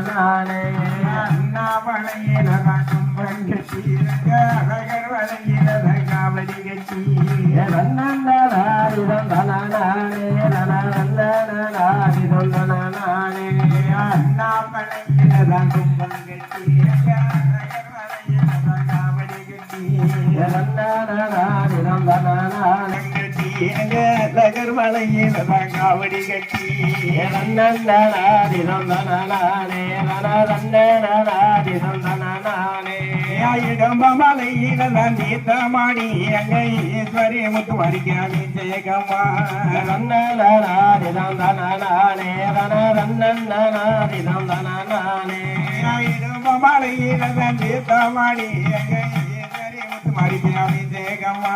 நானே அண்ணாமலையில கும்பம் கட்டி அழகர் வலையில காவடி கட்டி நானே அண்ணாமலையில கும்பம் கட்டி அழகர் வலையில காவடி கட்டி அழகர் வலையில காவடி கட்டி இடம்பமலையில நீத்தமாடி அங்க ஈஸ்வரி முத்து வரிக்காமி ஜெயகம்மா இடம்பமலையில நீத்தமாடி அங்க ஈஸ்வரி முத்து வரிக்காமி ஜெயகம்மா